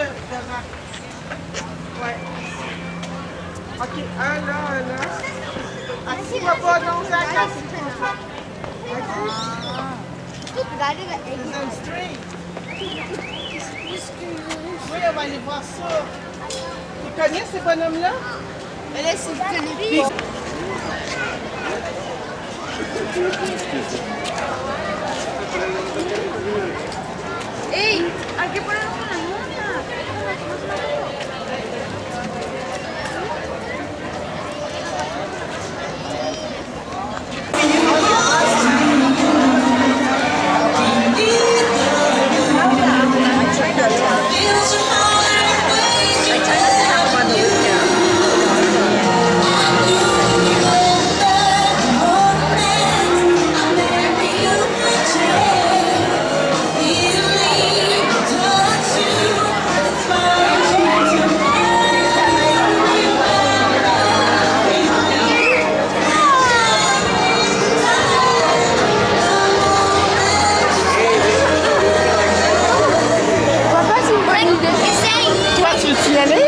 rack. Ouais. Ok, un là, un là. Assis-moi pas, non, Zach, assis-toi pas. Ok? C'est un straight. Oui, on va aller voir ça. Tu connais ces bonhommes-là? Mais là, c'est le téléphone. ¡Ey! Hay que ponerlo con la mona. Toi, tu veux-tu y aller?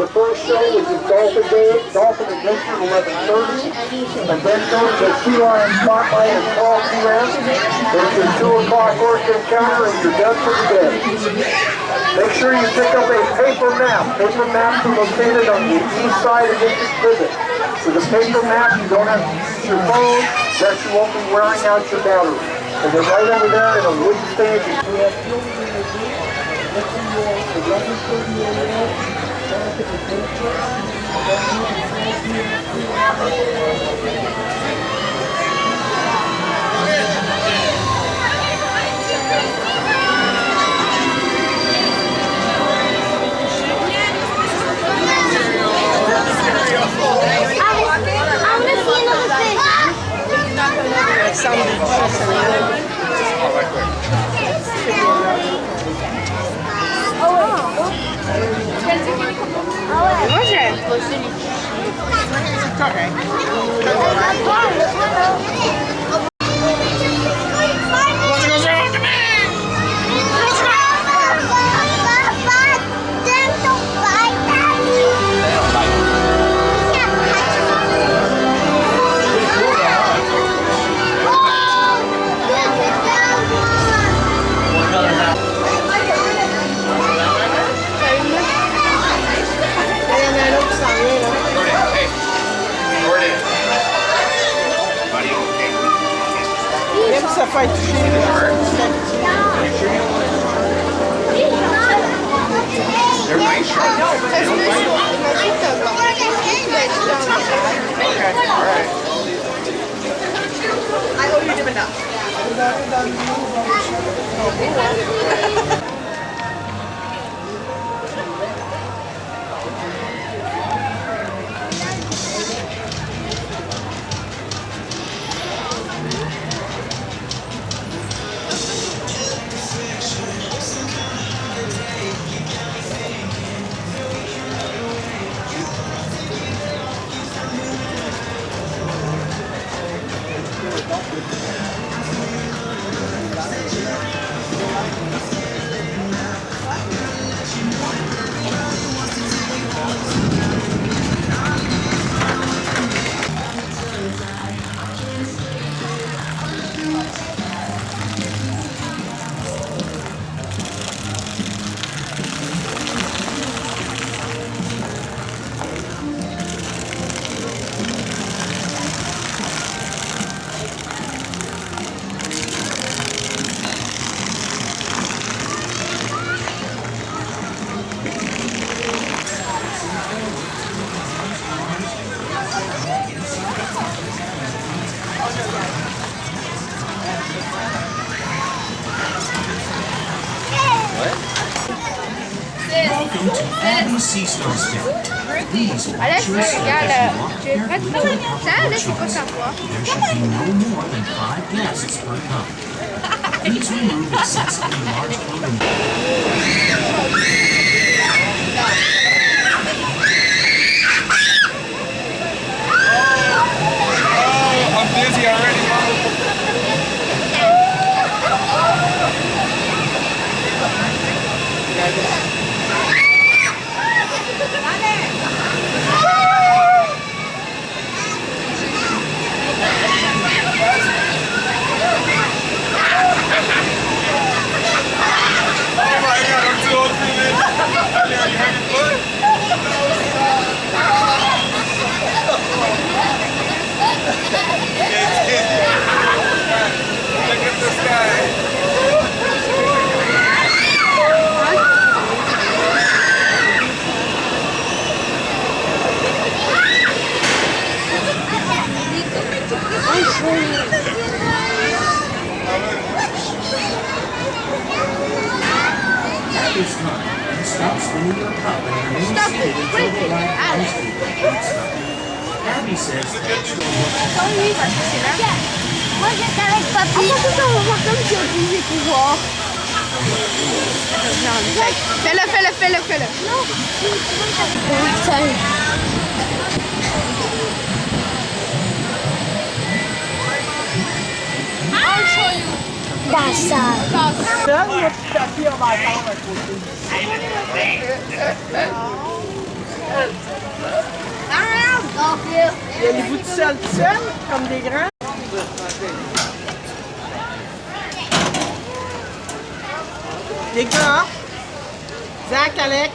The first show, which is Dolphin Adventure 11:30, and then go to Sea Lion Spotlight at 12 p.m. There's your 2 o'clock horse encounter and you're done for the day. Make sure you pick up a paper map. Paper maps are located on the east side of this exhibit. With a paper map, you don't have to use your phone, that you won't be wearing out your battery. And they're right over there in a wooden stage. We have children in the group. Let's see your 11:30 Moi, j'aime pas celui-ci. C'est correct. Même si ça fait toucher. I owe you enough. Welcome to Sea Star Spin. Alex, regarde, tu es prête? Ça, Alex, c'est quoi sa voix? There should be no more than 5 guests per cup. Please remove excessively large clothing. I'm dizzy already, Mom. Oh my God, I'm too old for this. Are you having fun? Look at the sky. At this time, you stop spinning your cup and remain Stop seated it, until break the it, light Alex. comes to the complete stop. Abby says that she'll look Oui, parce que c'est là. Moi j'étais avec papy. Attends, on va voir comme tu as obligé pour voir. Fais-le. I'll show you. That's Là, il y a petit papier, on va attendre à côté. Il y a les bouts de sel, comme des grands. Les gars, Zach, Alex.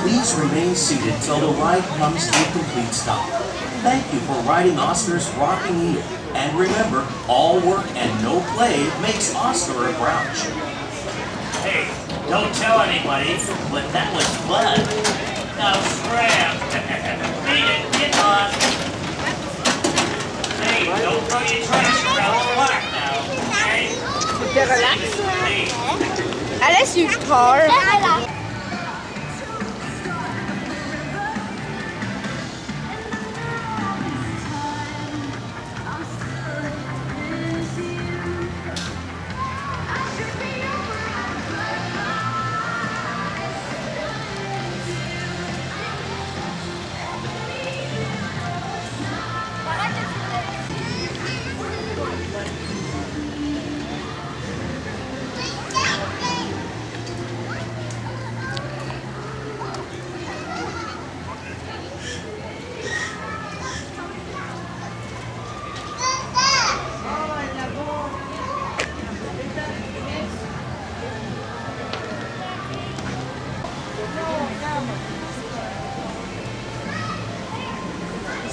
Please remain seated till the ride comes to a complete stop. Thank you for riding Oscar's Rocking Eel. And remember, all work and no play makes Oscar a grouch. Hey, don't tell anybody, but that was fun. Now scram. Beat it, get lost. Hey, don't throw your trash around the block now, okay? C'était relax. Hey, Alex, you peur.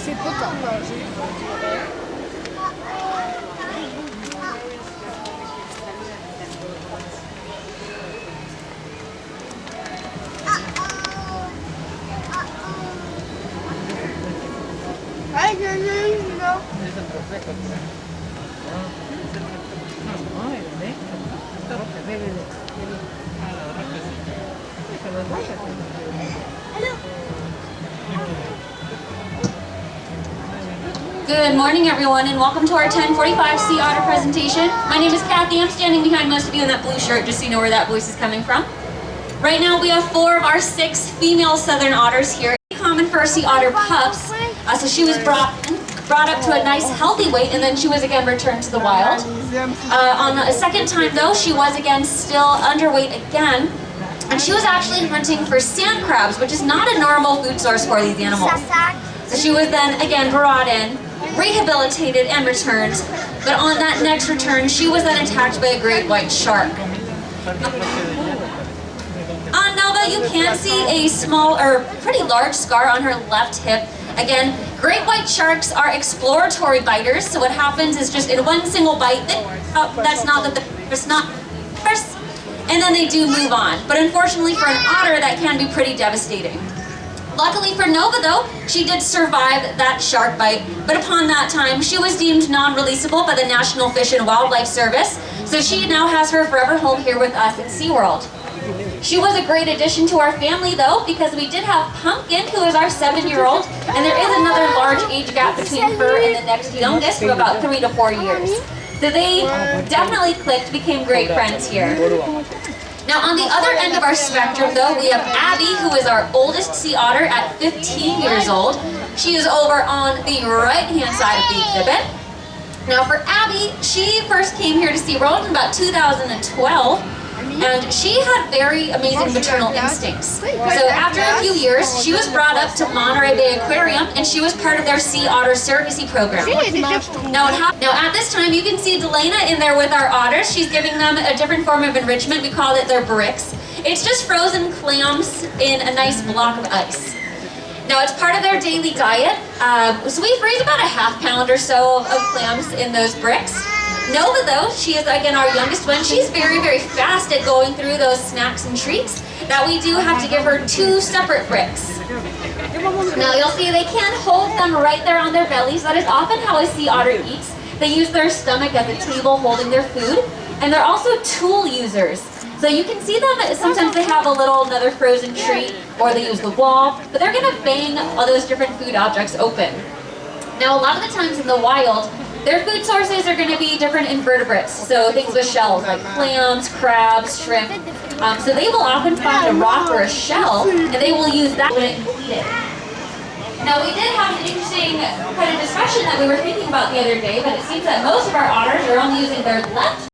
C'est pas comme manger. Hey, là. Good morning, everyone, and welcome to our 1045 Sea Otter presentation. My name is Kathy. I'm standing behind most of you in that blue shirt, just so you know where that voice is coming from. Right now, we have 4 of our 6 female southern otters here. Common for sea otter pups, so she was brought up to a nice healthy weight, and then she was again returned to the wild. On a second time, though, she was again still underweight again. And she was actually hunting for sand crabs, which is not a normal food source for these animals. So she was then again brought in, rehabilitated, and returned. But on that next return, she was then attacked by a great white shark. On Nova, you can see a small or pretty large scar on her left hip. Again, great white sharks are exploratory biters, so what happens is just in one single bite, that's not that it's not, and then they do move on. But unfortunately for an otter, that can be pretty devastating. Luckily for Nova, though, she did survive that shark bite, but upon that time, she was deemed non-releasable by the National Fish and Wildlife Service, so she now has her forever home here with us at SeaWorld. She was a great addition to our family, though, because we did have Pumpkin, who is our 7-year-old, and there is another large age gap between her and the next youngest of about 3 to 4 years. So they definitely clicked, became great friends here. Now, on the other end of our spectrum, though, we have Abby, who is our oldest sea otter at 15 years old. She is over on the right-hand side of the exhibit. Now, for Abby, she first came here to SeaWorld in about 2012. And she had very amazing maternal instincts. So after a few years, she was brought up to Monterey Bay Aquarium, and she was part of their sea otter surrogacy program. Now at this time, you can see Delana in there with our otters. She's giving them a different form of enrichment. We call it their bricks. It's just frozen clams in a nice block of ice. Now, it's part of their daily diet. So we freeze about a ½ pound or so of clams in those bricks. Nova, though, she is again our youngest one. She's very, very fast at going through those snacks and treats that we do have to give her 2 separate bricks. Now, you'll see they can hold them right there on their bellies. That is often how a sea otter eats. They use their stomach as a table holding their food, and they're also tool users. So you can see them, sometimes they have another frozen treat, or they use the wall, but they're gonna bang all those different food objects open. Now, a lot of the times in the wild, their food sources are going to be different invertebrates, so things with shells like clams, crabs, shrimp. So they will often find a rock or a shell, and they will use that when it eat it. Now, we did have an interesting kind of discussion that we were thinking about the other day, but it seems that most of our otters are only using their left